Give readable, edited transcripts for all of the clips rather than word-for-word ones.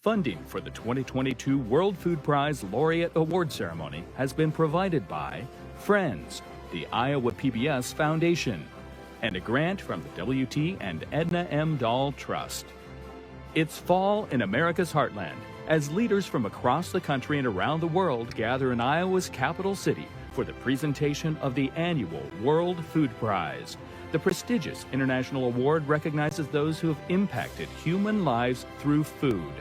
Funding for the 2022 World Food Prize Laureate Award Ceremony has been provided by Friends, the Iowa PBS Foundation, and a grant from the W.T. and Edna M. Dahl Trust. It's fall in America's heartland as leaders from across the country and around the world gather in Iowa's capital city for the presentation of the annual World Food Prize. The prestigious international award recognizes those who have impacted human lives through food.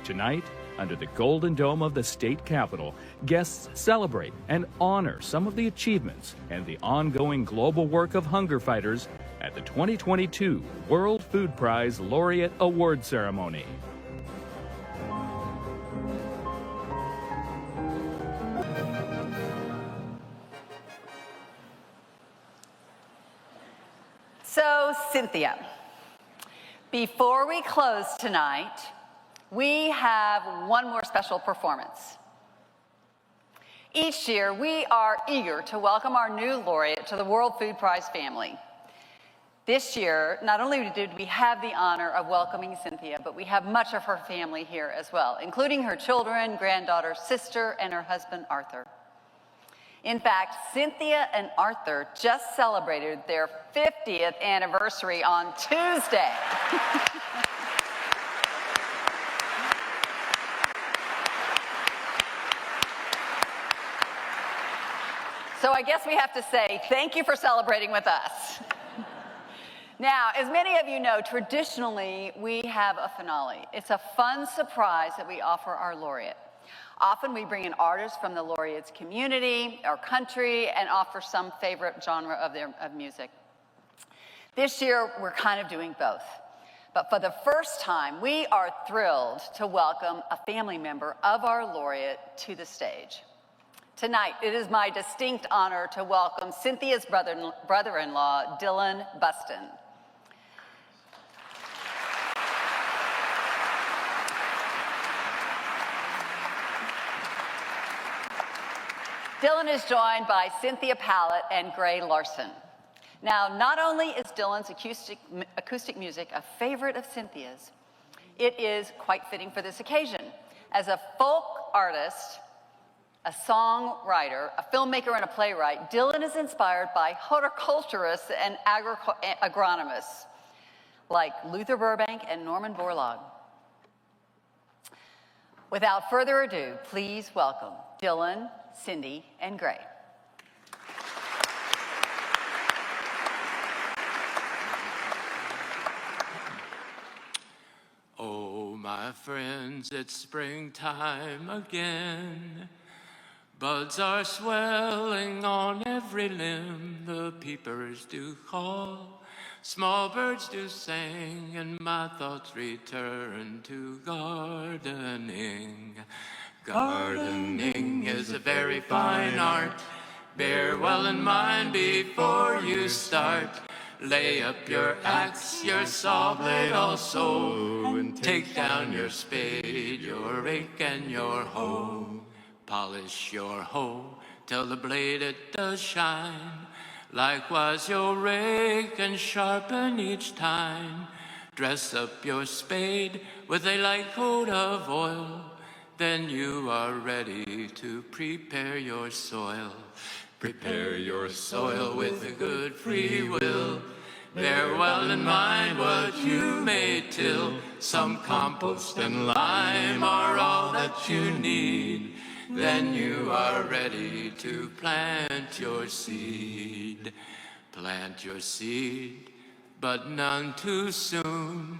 Tonight, under the Golden Dome of the state capitol, guests celebrate and honor some of the achievements and the ongoing global work of hunger fighters at the 2022 World Food Prize Laureate Award Ceremony. So, Cynthia, before we close tonight, we have one more special performance. Each year, we are eager to welcome our new laureate to the World Food Prize family. This year, not only did we have the honor of welcoming Cynthia, but we have much of her family here as well, including her children, granddaughter, sister, and her husband, Arthur. In fact, Cynthia and Arthur just celebrated their 50th anniversary on Tuesday. So I guess we have to say thank you for celebrating with us. Now, as many of you know, traditionally we have a finale. It's a fun surprise that we offer our laureate. Often we bring in artists from the laureate's community or country and offer some favorite genre of music. This year, we're kind of doing both. But for the first time, we are thrilled to welcome a family member of our laureate to the stage. Tonight, it is my distinct honor to welcome Cynthia's brother-in-law, Dillon Bustin. Dillon is joined by Cynthia Callot and Larsen. Now, not only is Dillon's acoustic music a favorite of Cynthia's, it is quite fitting for this occasion. As a folk artist, a songwriter, a filmmaker, and a playwright, Dillon is inspired by horticulturists and agronomists like Luther Burbank and Norman Burlaug. Without further ado, please welcome Dillon, Cindy, and Gray. Oh, my friends, it's springtime again. Buds are swelling on every limb, the peepers do call, small birds do sing, and my thoughts return to gardening. Gardening is a very fine art. Bear well in mind before you start. Lay up your axe, your saw blade also, and take down your spade, your rake, and your hoe. Polish your hoe till the blade it does shine. Likewise your rake and sharpen each time. Dress up your spade with a light coat of oil. Then you are ready to prepare your soil. Prepare your soil with a good free will. Bear well in mind what you may till. Some compost and lime are all that you need. Then you are ready to plant your seed. Plant your seed, but none too soon.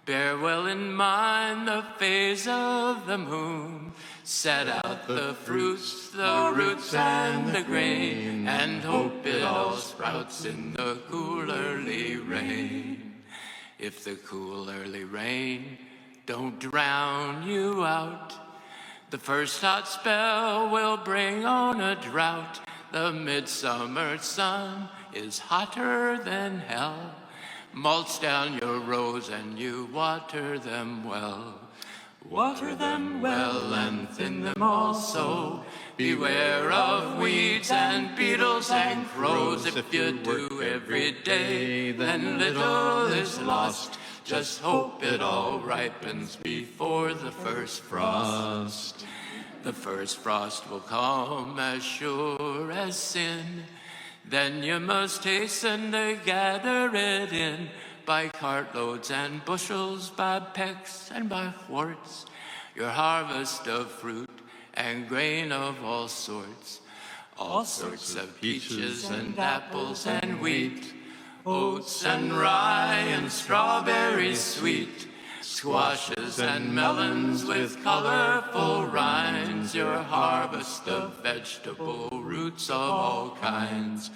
Bear well in mind the phase of the moon. Set out the fruits, the roots, and the grain, and hope it all sprouts in the cool early rain. If the cool early rain don't drown you out, the first hot spell will bring on a drought. The midsummer sun is hotter than hell. Mulch down your rows and you water them well. Water them well and thin them also. Beware of weeds and beetles and crows. If you do every day, then little is lost. Just hope it all ripens before the first frost. The first frost will come as sure as sin. Then you must hasten to gather it in by cartloads and bushels, by pecks and by quarts, your harvest of fruit and grain of all sorts of peaches and apples and wheat, oats and rye and strawberries sweet, squashes and melons with colorful rinds, your harvest of vegetable roots of all kinds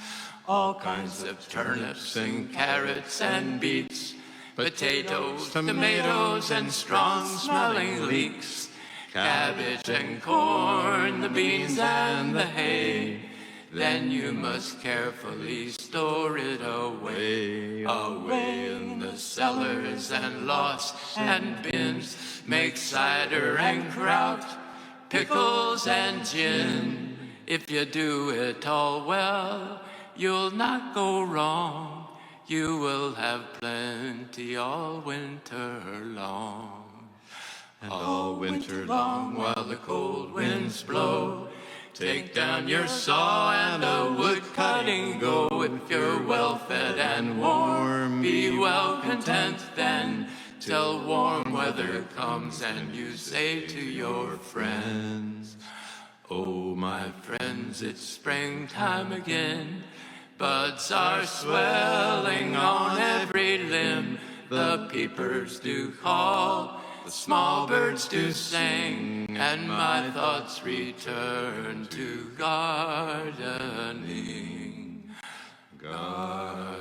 of turnips and carrots and beets, potatoes, tomatoes and strong-smelling leeks, cabbage and corn, the beans and the hay. Then you must carefully store it away in the cellars and lofts and bins. Make cider and kraut, pickles and gin. If you do it all well, you'll not go wrong. You will have plenty all winter long. And all winter long while the cold winds blow, take down your saw and a wood cutting go. If you're well fed and warm, be well content then, till warm weather comes and you say to your friends, oh my friends, it's springtime again. Buds are swelling on every limb, the peepers do call, the small birds do sing, and my thoughts return to gardening, gardening.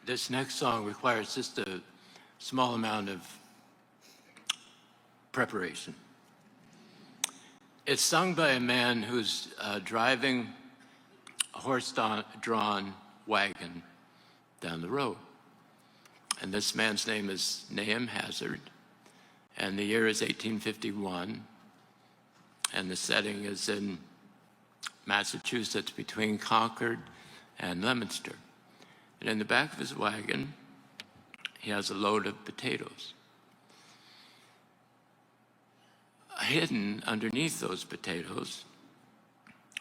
This next song requires just a small amount of preparation. It's sung by a man who's driving a horse-drawn wagon down the road. And this man's name is Nahum Hazard, and the year is 1851, and the setting is in Massachusetts between Concord and Leominster. And in the back of his wagon, he has a load of potatoes. Hidden underneath those potatoes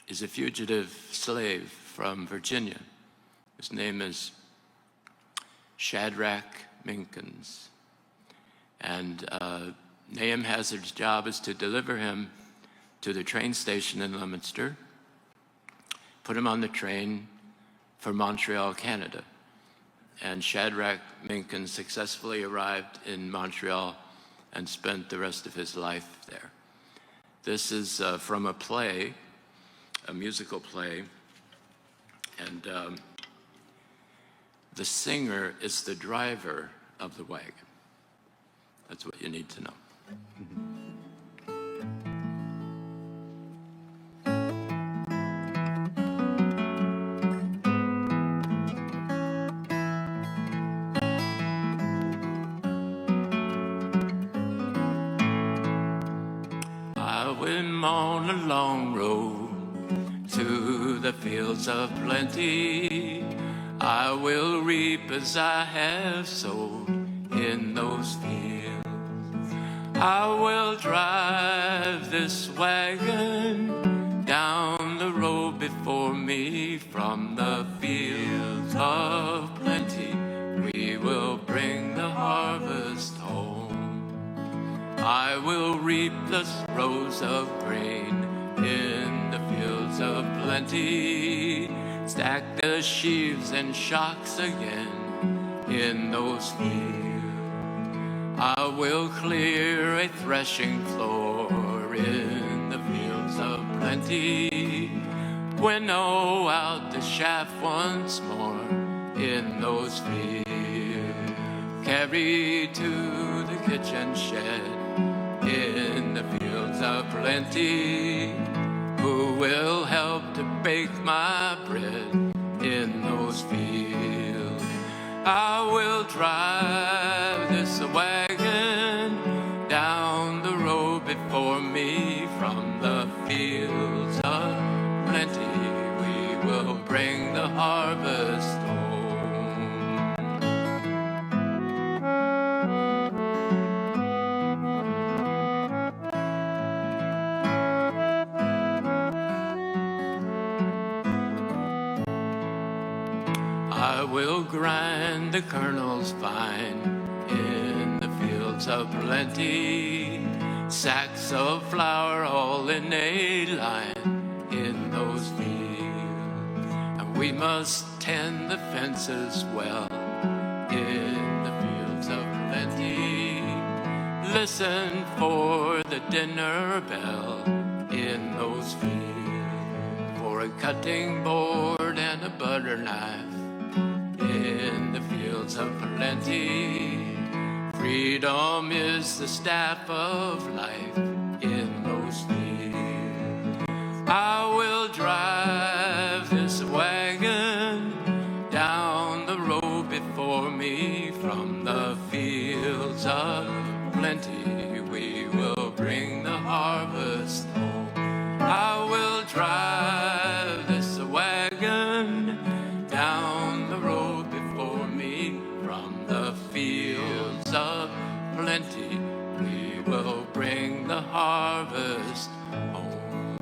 is a fugitive slave from Virginia. His name is Shadrach Minkins. And Nahum Hazard's job is to deliver him to the train station in Leominster, put him on the train for Montreal, Canada. And Shadrach Minkins successfully arrived in Montreal and spent the rest of his life there. This is from a play, a musical play, and the singer is the driver of the wagon. That's what you need to know. On a long road to the fields of plenty, I will reap as I have sowed in those fields. I will drive this wagon down the road before me from the fields of plenty. We will bring the harvest home. I will reap the rows of grain in the fields of plenty, stack the sheaves and shocks again in those fields. I will clear a threshing floor in the fields of plenty, winnow out the chaff once more in those fields, carry to the kitchen shed in the fields fields of plenty, who will help to bake my bread in those fields. I will drive this wagon down the road before me from the fields of plenty. We will bring the harvest home. I will grind the kernels fine in the fields of plenty, sacks of flour all in a line in those fields. And we must tend the fences well in the fields of plenty. Listen for the dinner bell in those fields, for a cutting board and a butter knife in the fields of plenty. Freedom is the staff of life in those fields. I will drive this wagon down the road before me from the fields of plenty. We will bring the harvest home. I will drive this wagon down the road before me from the fields of plenty. We will bring the harvest home.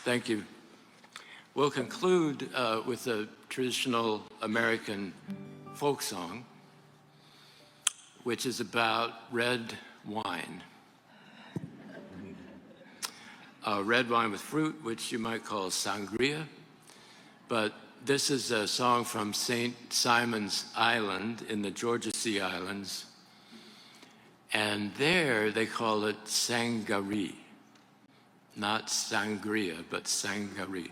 Thank you. We'll conclude with a traditional American folk song, which is about red wine. Red wine with fruit, which you might call sangria. But this is a song from St. Simon's Island in the Georgia Sea Islands. And there they call it sangaree. Not sangria, but sangaree.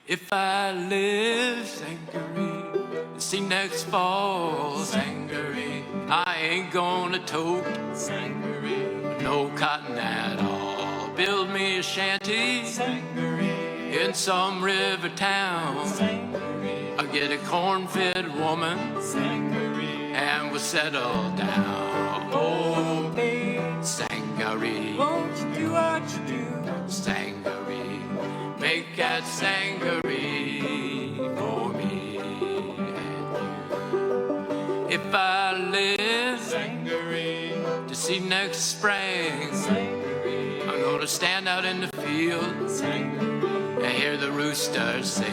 If I live, sangaree, see next fall, sangaree, I ain't gonna tote, sangaree, no cotton at all. Build me a shanty, sangaree, in some river town, sangaree, I'll get a corn-fed woman, sangaree, and we'll settle down. Oh, babe, sangaree, won't you do what you do, sangaree, make that sangaree for me and you. If I live, sangaree, to see next spring, sangaree, I'm gonna stand out in the field, sangaree, and hear the roosters sing.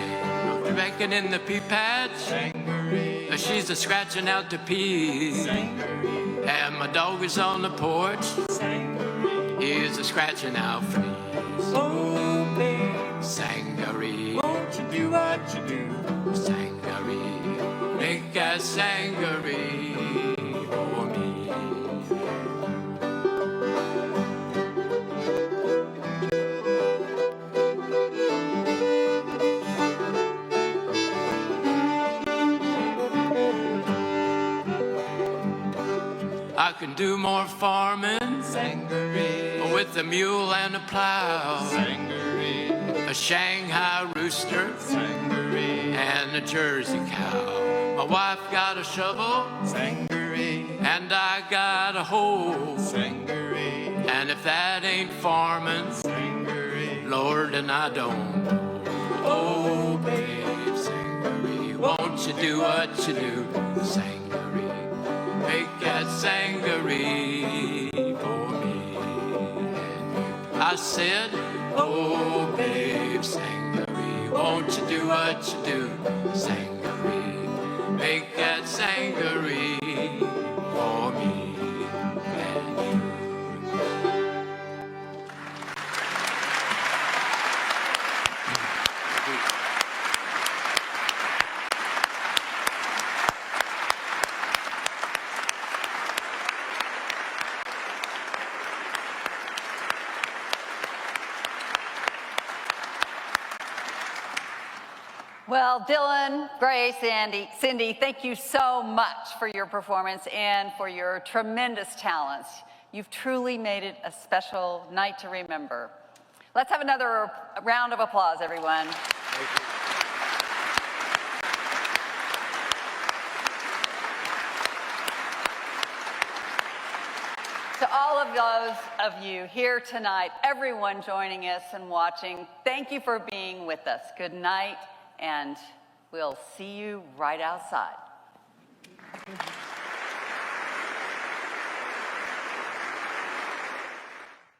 Drinking in the pea patch, sangaree, she's a scratching out the peas, sangaree, and my dog is on the porch, sangaree, he's a scratching out fleas. Oh, babe, sangaree, won't you do what you do, sangaree, make a sangaree for me. I can do more farming, sangaree, with a mule and a plow, sangaree, a Shanghai rooster, sangaree, and a Jersey cow. My wife got a shovel, sangaree, and I got a hoe, sangaree, and if that ain't farming, sangaree, Lord, and I don't know. Oh, babe, sangaree, won't you do what you do, sangaree, make that sangaree for me and you. I said, oh, babe, sangaree, won't you do what you do, sangaree, make that sangaree for me and you. Well, Dillon, Grace, Andy, Cindy, thank you so much for your performance and for your tremendous talents. You've truly made it a special night to remember. Let's have another round of applause, everyone. Thank you. To all of those of you here tonight, everyone joining us and watching, thank you for being with us. Good night, and we'll see you right outside.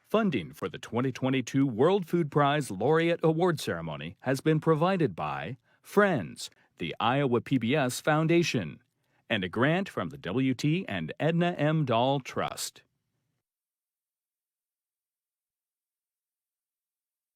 Funding for the 2022 World Food Prize Laureate Award Ceremony has been provided by Friends, the Iowa PBS Foundation, and a grant from the W.T. and Edna M. Dahl Trust.